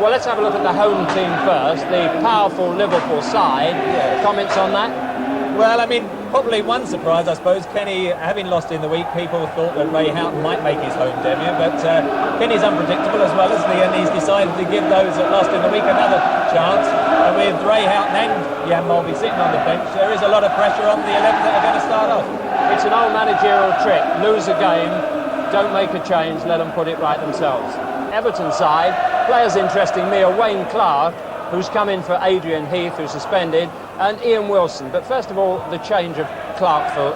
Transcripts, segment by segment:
Well, let's have a look at the home team first, the powerful Liverpool side. Yes. Comments on that? Well, I mean, probably one surprise, I suppose. Kenny, having lost in the week, people thought that Ray Houghton might make his home debut, but Kenny's unpredictable as well, isn't he? And he's decided to give those that lost in the week another chance. And with Ray Houghton and Jan Mulvey sitting on the bench, there is a lot of pressure on the 11 that are going to start off. It's an old managerial trick. Lose a game, don't make a change, let them put it right themselves. Everton side, players interesting me are Wayne Clark, who's come in for Adrian Heath, who's suspended, and Ian Wilson. But first of all, the change of Clark for...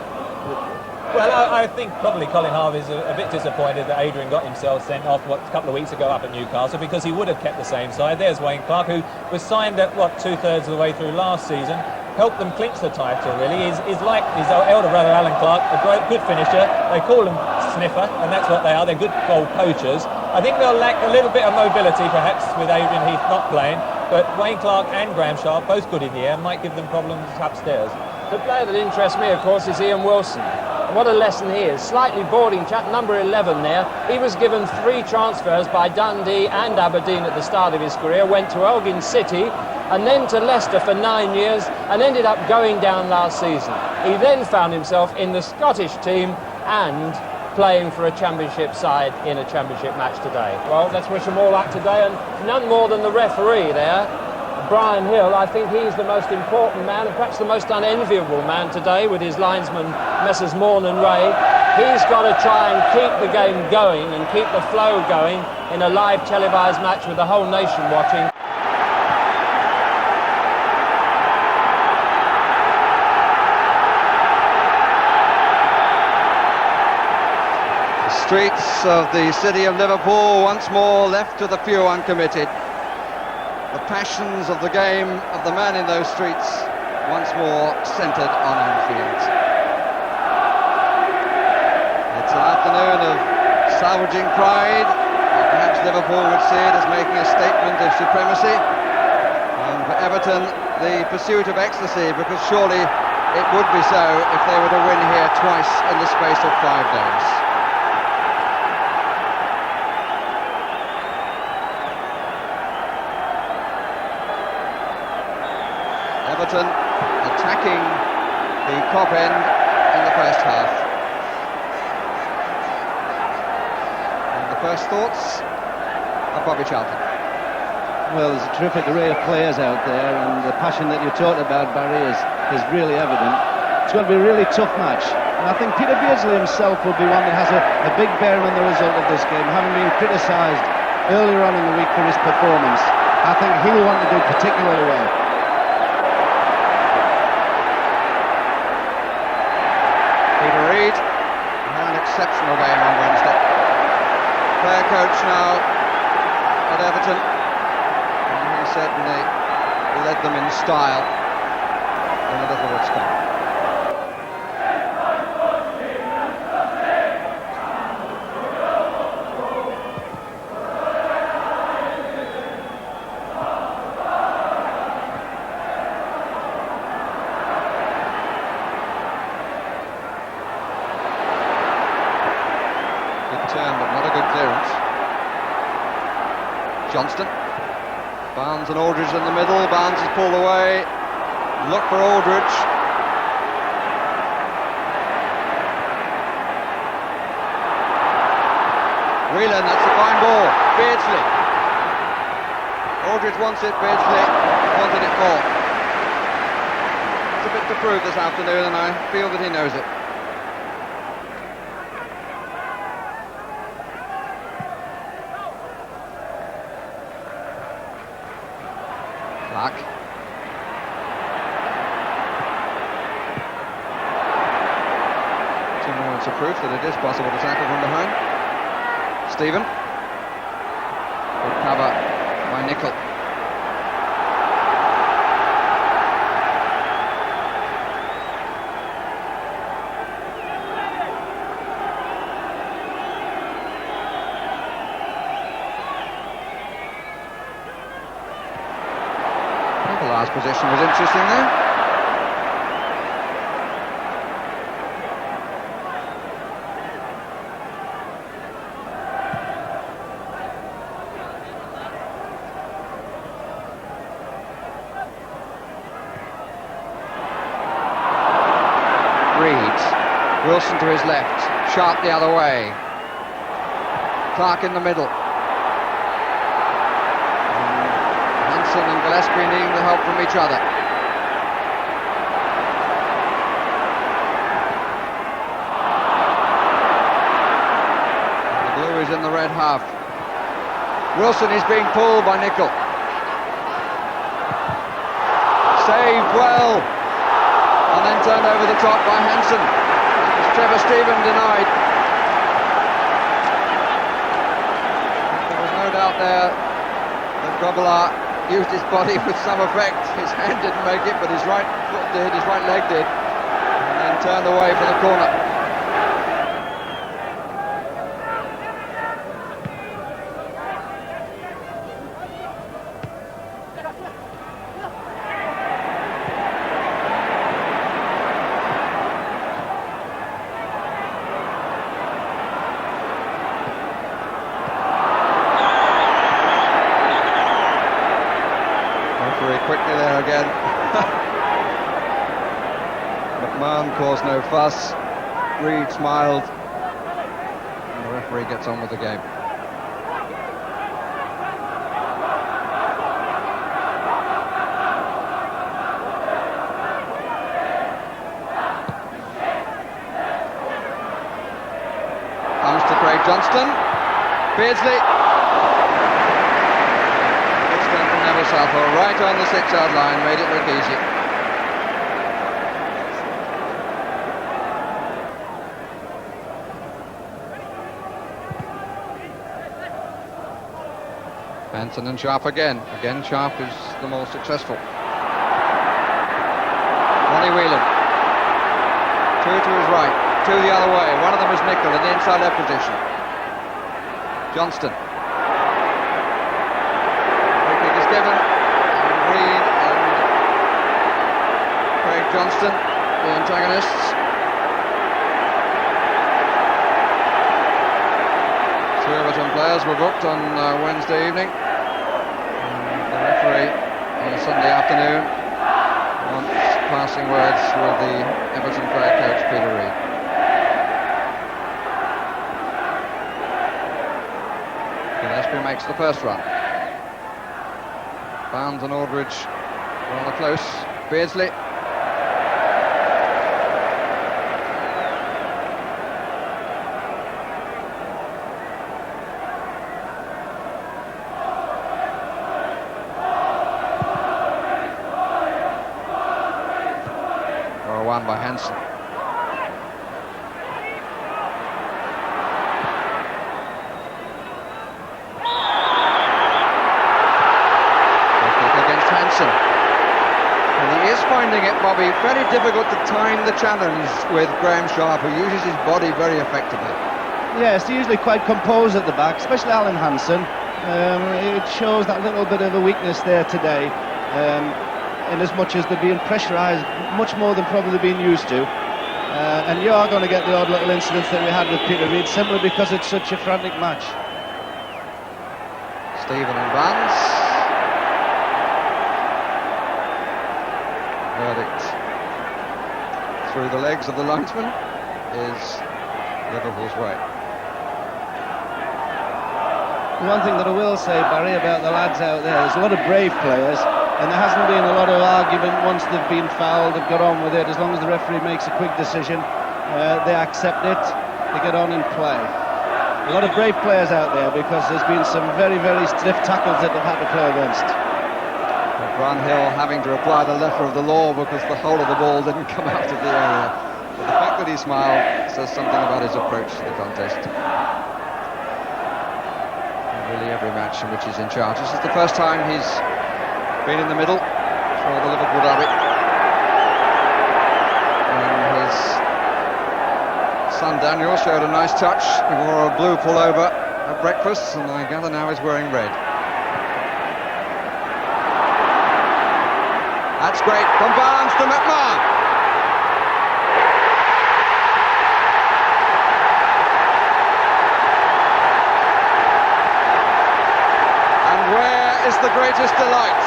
Well, I think probably Colin Harvey's a bit disappointed that Adrian got himself sent off a couple of weeks ago up at Newcastle, because he would have kept the same side. There's Wayne Clark, who was signed at, two-thirds of the way through last season, helped them clinch the title, really. He's like his elder brother Alan Clark, a great, good finisher. They call him Sniffer, and that's what they are. They're good goal poachers. I think they'll lack a little bit of mobility, perhaps, with Adrian Heath not playing, but Wayne Clark and Graham Sharp, both good in the air, might give them problems upstairs. The player that interests me, of course, is Ian Wilson. What a lesson he is. Slightly boarding chap, number 11 there. He was given 3 transfers by Dundee and Aberdeen at the start of his career, went to Elgin City and then to Leicester for 9 years and ended up going down last season. He then found himself in the Scottish team and playing for a championship side in a championship match today. Well, let's wish them all luck today, and none more than the referee there, Brian Hill. I think he's the most important man and perhaps the most unenviable man today with his linesman Messrs Morn and Ray. He's got to try and keep the game going and keep the flow going in a live televised match with the whole nation watching. Streets of the city of Liverpool once more left to the few uncommitted. The passions of the game of the man in those streets once more centred on Anfield. It's an afternoon of salvaging pride, or perhaps Liverpool would see it as making a statement of supremacy, and for Everton the pursuit of ecstasy, because surely it would be so if they were to win here twice in the space of 5 days. Everton attacking the Kop end in the first half. And the first thoughts of Bobby Charlton. Well, there's a terrific array of players out there, and the passion that you talked about, Barry, is really evident. It's going to be a really tough match, and I think Peter Beardsley himself will be one that has a big bearing on the result of this game, having been criticised earlier on in the week for his performance. I think he'll want to do particularly well. An exceptional game on Wednesday. Player coach now at Everton, and he certainly led them in style in the Littlewood Cup. But not a good clearance. Johnston, Barnes and Aldridge in the middle. Barnes is pulled away. Look for Aldridge. Whelan, that's a fine ball. Beardsley. Aldridge wants it. Beardsley wanted it more. It's a bit to prove this afternoon, and I feel that he knows it. Clark. Two moments of proof that it is possible to tackle from behind. Stephen. Good cover by Nicol. The last position was interesting there. Wilson to his left, Sharp the other way. Clark in the middle. Hansen and Gillespie needing the help from each other. The blue is in the red half. Wilson is being pulled by Nicol. Saved well, and then turned over the top by Hansen. Trevor Stephen denied. There was no doubt there that Grobbelaar used his body with some effect. His hand didn't make it, but his right foot did, his right leg did, and then turned away for the corner. Quickly there again. McMahon caused no fuss. Reed smiled, and the referee gets on with the game. Comes to Craig Johnston. Beardsley. Southall right on the 6-yard line, made it look easy. Benson and Sharp again. Again, Sharp is the more successful. Ronnie Whelan. Two to his right, two the other way. One of them is Nicol in the inside left position. Johnston. Given, and Reed and Craig Johnston, the antagonists. Two Everton players were booked on Wednesday evening. And the referee on a Sunday afternoon wants passing words with the Everton player coach Peter Reed. Gillespie makes the first run. Barnes and Aldridge rather close. Beardsley. Or a one by Hansen. And he is finding it, Bobby, very difficult to time the challenge with Graham Sharp, who uses his body very effectively. Yes, they're usually quite composed at the back, especially Alan Hansen. It shows that little bit of a weakness there today, in as much as they're being pressurised much more than probably being used to. And you are going to get the odd little incidents that we had with Peter Reid, simply because it's such a frantic match. Stephen and Barnes. Verdict through the legs of the linesman is Liverpool's way. The one thing that I will say, Barry, about the lads out there's a lot of brave players, and there hasn't been a lot of argument once they've been fouled. They've got on with it. As long as the referee makes a quick decision, they accept it, they get on and play. A lot of brave players out there, because there's been some very, very stiff tackles that they've had to play against. Brownhill having to apply the letter of the law because the whole of the ball didn't come out of the area. But the fact that he smiled says something about his approach to the contest. And really every match in which he's in charge. This is the first time he's been in the middle for the Liverpool derby. And his son Daniel showed a nice touch. He wore a blue pullover at breakfast, and I gather now he's wearing red. That's great, from Barnes to McMahon. And where is the greatest delight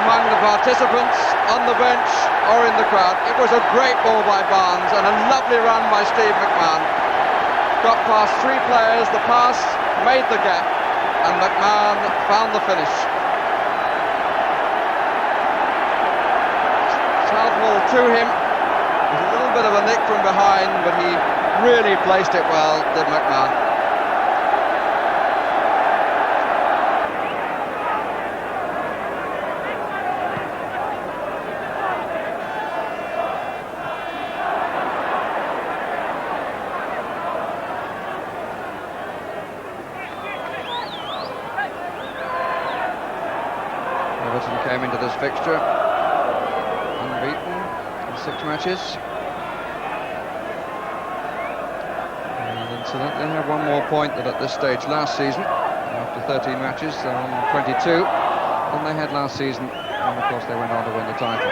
among the participants on the bench or in the crowd. It was a great ball by Barnes and a lovely run by Steve McMahon. Got past 3 players, the pass made the gap, and McMahon found the finish. Southwell to him. It was a little bit of a nick from behind, but he really placed it well, did McMahon. Everton came into this fixture unbeaten in 6 matches. And incidentally have one more point than at this stage last season, after 13 matches, they're on 22 than they had last season, and of course they went on to win the title.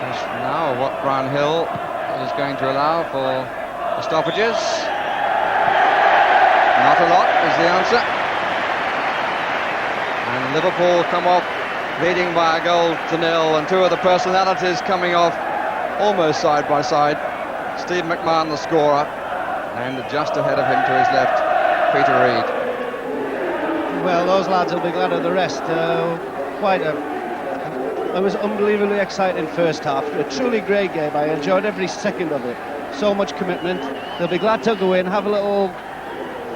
Question now what Brownhill is going to allow for the stoppages. Not a lot is the answer. And Liverpool come off leading by a goal to 0, and 2 of the personalities coming off almost side by side. Steve McMahon, the scorer, and just ahead of him to his left, Peter Reid. Well, those lads will be glad of the rest. It was unbelievably exciting first half. A truly great game. I enjoyed every second of it. So much commitment. They'll be glad to go in, have a little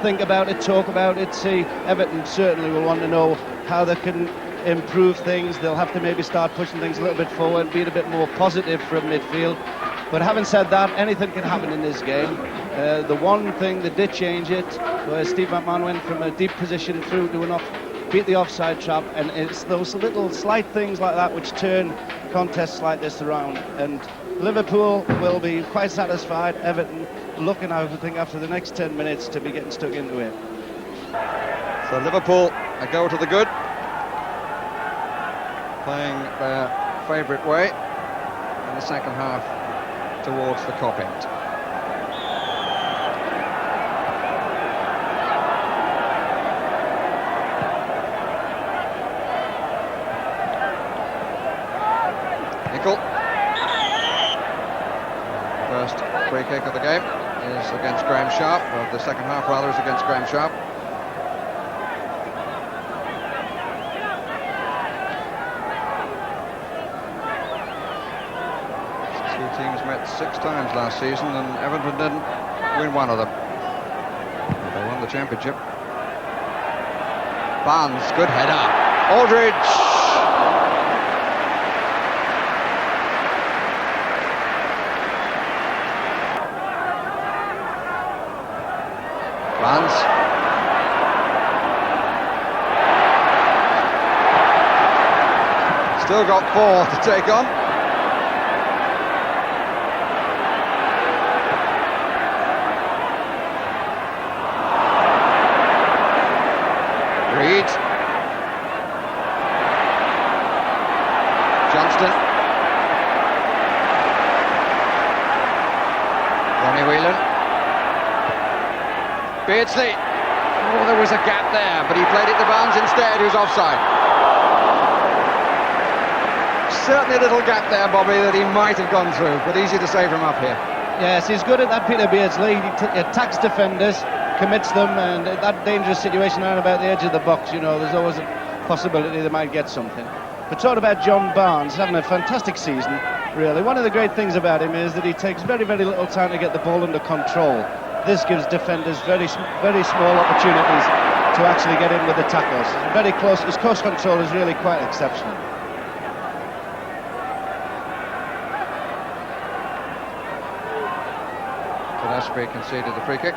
think about it, talk about it, see. Everton certainly will want to know how they can improve things. They'll have to maybe start pushing things a little bit forward, being a bit more positive from midfield. But having said that, anything can happen in this game. The one thing that did change it was Steve McMahon went from a deep position through to beat the offside trap, and it's those little slight things like that which turn contests like this around. And Liverpool will be quite satisfied. Everton looking, I would think, after the next 10 minutes to be getting stuck into it. So Liverpool a go to the good, playing their favourite way in the second half towards the Kop end. Nickel. First free kick of the game is against Graham Sharp, of the second half rather, is against Graham Sharp. Two teams met 6 times last season, and Everton didn't win one of them. They won the championship. Barnes, good header. Aldridge. Barnes. Still got 4 to take on. Reid. Johnston. Ronnie Whelan. Beardsley. Oh, there was a gap there, but he played it to Barnes instead, who's offside. Certainly a little gap there, Bobby, that he might have gone through, but easy to save him up here. Yes, he's good at that, Peter Beardsley. He attacks defenders, commits them, and that dangerous situation around about the edge of the box, you know, there's always a possibility they might get something. But talking about John Barnes, having a fantastic season, really. One of the great things about him is that he takes very, very little time to get the ball under control. This gives defenders very small opportunities to actually get in with the tackles. Very close. His close control is really quite exceptional. Gillespie conceded the free kick.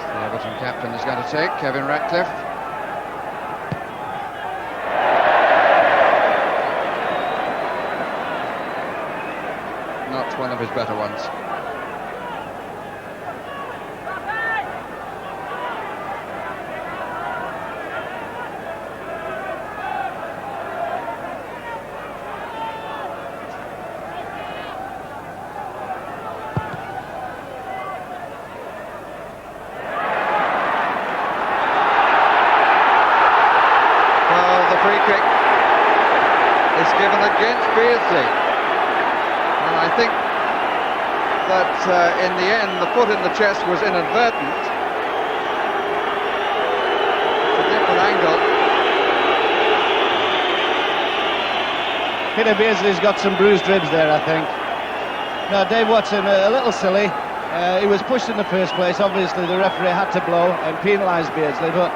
The Everton captain is going to take, Kevin Ratcliffe. Not one of his better ones. the free kick is given against Beardsley. And I think that in the end the foot in the chest was inadvertent. It's a different angle. Peter Beardsley's got some bruised ribs there, I think. No, Dave Watson, a little silly. He was pushed in the first place. Obviously, the referee had to blow and penalise Beardsley, but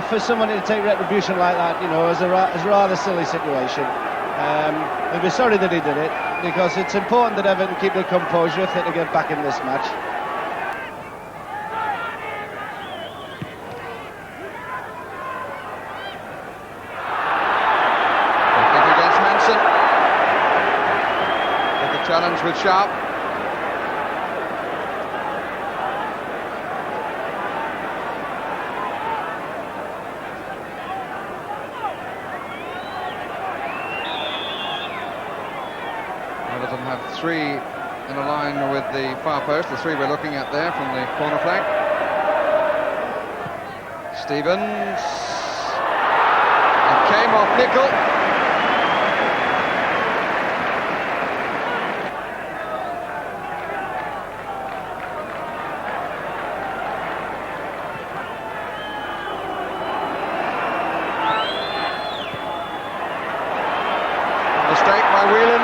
for somebody to take retribution like that, you know, is a rather silly situation. I'd be sorry that he did it, because it's important that Everton keep their composure if they're to get back in this match. Against Hansen. With the challenge with Sharp. Everton have three in a line with the far post, the three we're looking at there from the corner flag. Stevens. It came off Nicol. Mistake by Whelan.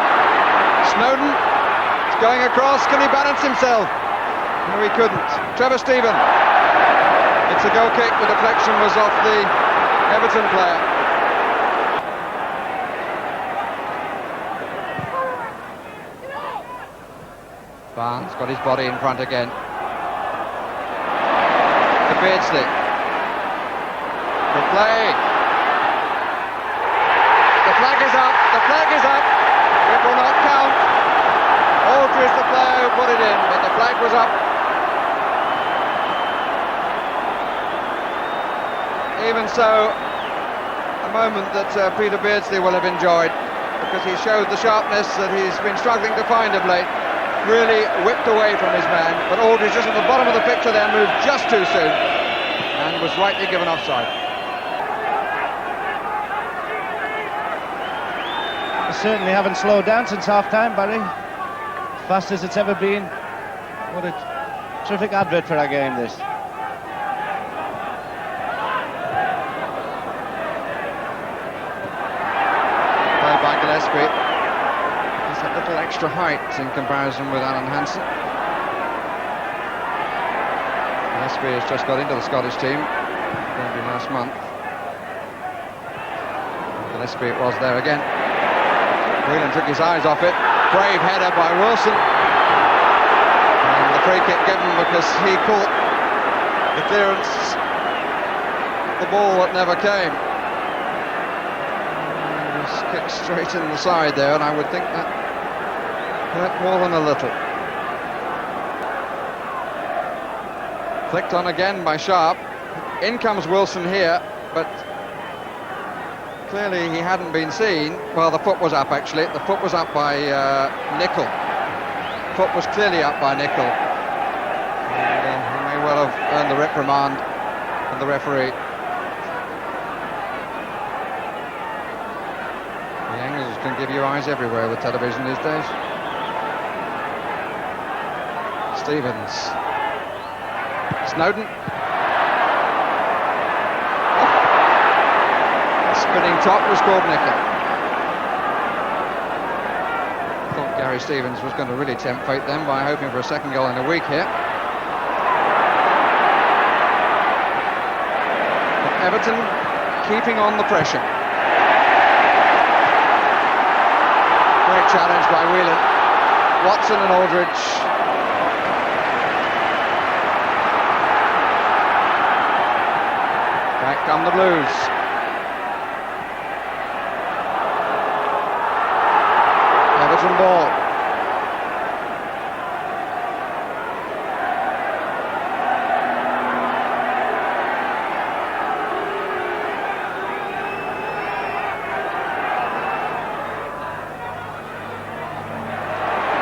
Snowden is going across. Can he balance himself? No, he couldn't. Trevor Stephen. It's a goal kick. The deflection was off the Everton player. Barnes got his body in front again. To Beardsley. The play. The flag is up. The flag is up. It will not count. Aldridge, the player who put it in, but the flag was up. Even so, a moment that Peter Beardsley will have enjoyed, because he showed the sharpness that he's been struggling to find of late. Really whipped away from his man, but Aldridge just at the bottom of the picture there moved just too soon and was rightly given offside. Certainly haven't slowed down since half-time, Barry. Fast as it's ever been. What a terrific advert for our game, this. Played by Gillespie. He's a little extra height in comparison with Alan Hansen. Gillespie has just got into the Scottish team, maybe last month. Gillespie it was there again. Whelan took his eyes off it. Brave header by Wilson. And the free kick given because he caught the clearance, the ball that never came. He was kicked straight in the side there, and I would think that hurt more than a little. Flicked on again by Sharp. In comes Wilson here, but clearly he hadn't been seen. Well, the foot was up, actually. The foot was up by Nicol. Foot was clearly up by Nicol. And he may well have earned the reprimand from the referee. The angles can give you eyes everywhere with television these days. Stevens. Snowden. Spinning top was called Nicol. Thought Gary Stevens was going to really tempt fate then by hoping for a second goal in a week here. But Everton keeping on the pressure. Great challenge by Whelan. Watson and Aldridge. Back come the Blues. Everton ball.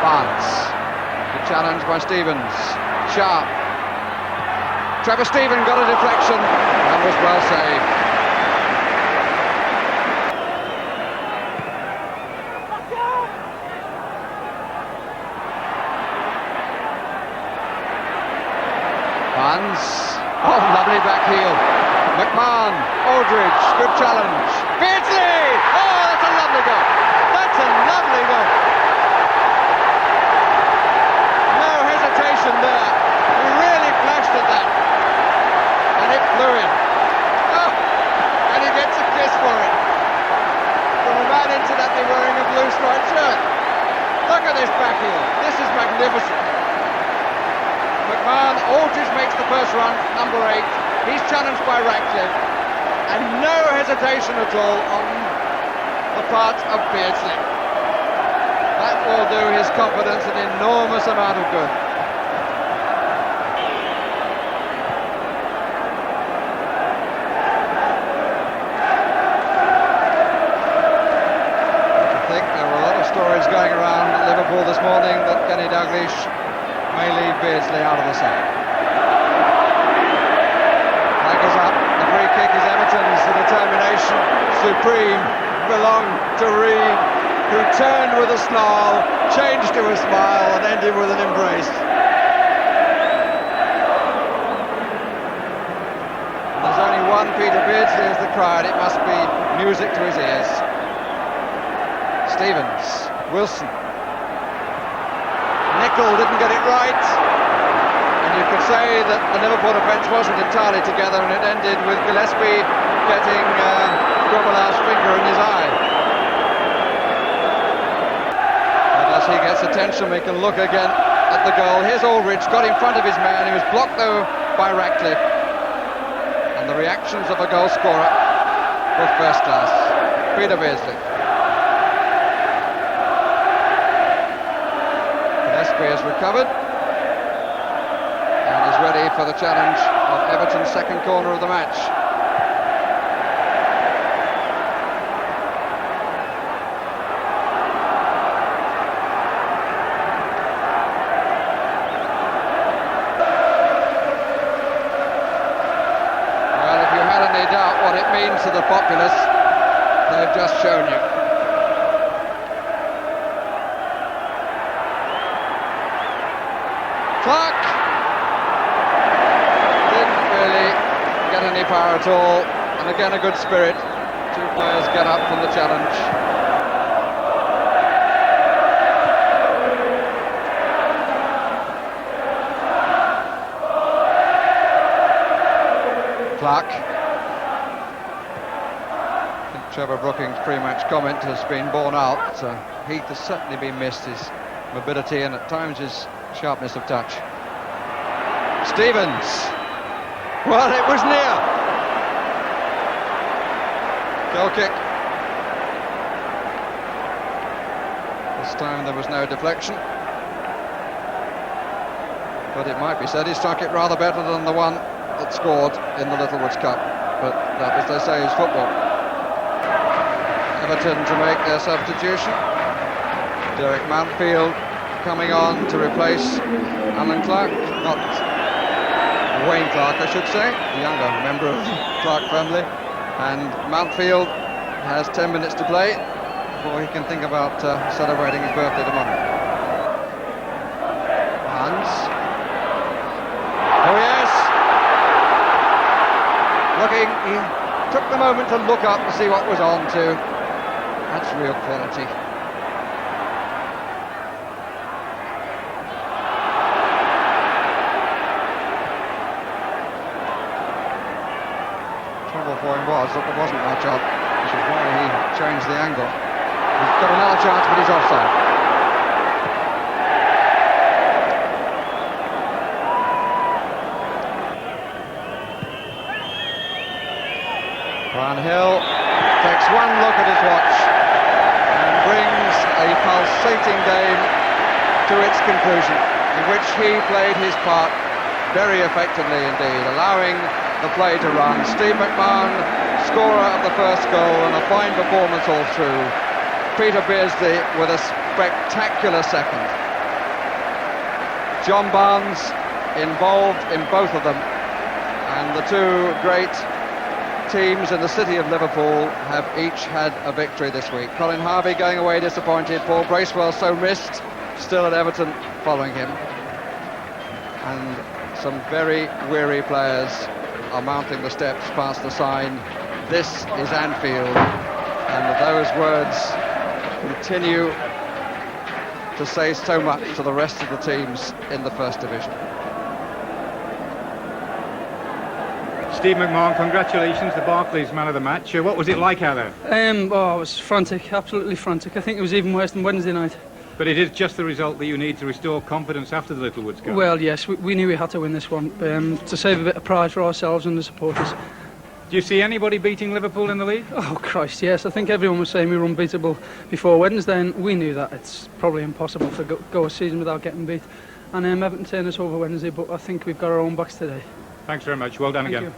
Barnes. Good challenge by Stevens. Sharp. Trevor Stephen got a deflection and was well saved. McMahon. Aldridge makes the first run, number 8. He's challenged by Ratcliffe. And no hesitation at all on the part of Beardsley. That will do his confidence an enormous amount of good. I think there were a lot of stories going around at Liverpool this morning that Kenny Dalglish may leave Beardsley out of the side. Flag is up. The free kick is Everton's. The determination supreme belonged to Reed, who turned with a snarl, changed to a smile and ended with an embrace. There's only one Peter Beardsley as the crowd. It must be music to his ears. Stevens, Wilson. Nicol didn't get it right. And you could say that the Liverpool defence wasn't entirely together, and it ended with Gillespie getting Grobbelaar's finger in his eye. And as he gets attention, we can look again at the goal. Here's Aldridge, got in front of his man. He was blocked though by Ratcliffe. And the reactions of a goal scorer were first class. Peter Beardsley. Gillespie has recovered and is ready for the challenge of Everton's second corner of the match. What it means to the populace, they've just shown you. Clark didn't really get any power at all, and again a good spirit. Two players get up from the challenge. Clark. Trevor Brooking's pre-match comment has been borne out. Heath has certainly been missed, his mobility and at times his sharpness of touch. Stevens. Well, it was near. Goal kick. This time there was no deflection. But it might be said he struck it rather better than the one that scored in the Littlewoods Cup. But that, as they say, is football. Everton to make their substitution. Derek Mountfield coming on to replace Alan Clark, not Wayne Clark I should say, the younger member of the Clark family. And Mountfield has 10 minutes to play before he can think about celebrating his birthday tomorrow. Hans. Oh yes! Looking, he took the moment to look up and see what was on too. That's real quality. Trouble for him was that there wasn't much up, which is why he changed the angle. He's got another chance, but he's offside. Brian Hill takes one look at his watch and brings a pulsating game to its conclusion, in which he played his part very effectively indeed, allowing the play to run. Steve McMahon, scorer of the first goal, and a fine performance all through. Peter Beardsley with a spectacular second. John Barnes involved in both of them, and the two great teams in the city of Liverpool have each had a victory this week. Colin Harvey going away disappointed, Paul Bracewell so missed, still at Everton following him. And some very weary players are mounting the steps past the sign, "This is Anfield," and those words continue to say so much to the rest of the teams in the First Division. Steve McMahon, congratulations, the Barclays man of the match. What was it like out there? Oh, it was frantic, absolutely frantic. I think it was even worse than Wednesday night. But it is just the result that you need to restore confidence after the Littlewoods game. Well, yes, we knew we had to win this one to save a bit of pride for ourselves and the supporters. Do you see anybody beating Liverpool in the league? Oh, Christ, yes. I think everyone was saying we were unbeatable before Wednesday, and we knew that. It's probably impossible to go a season without getting beat. And Everton turned us over Wednesday, but I think we've got our own backs today. Thanks very much. Well done Thank again. you.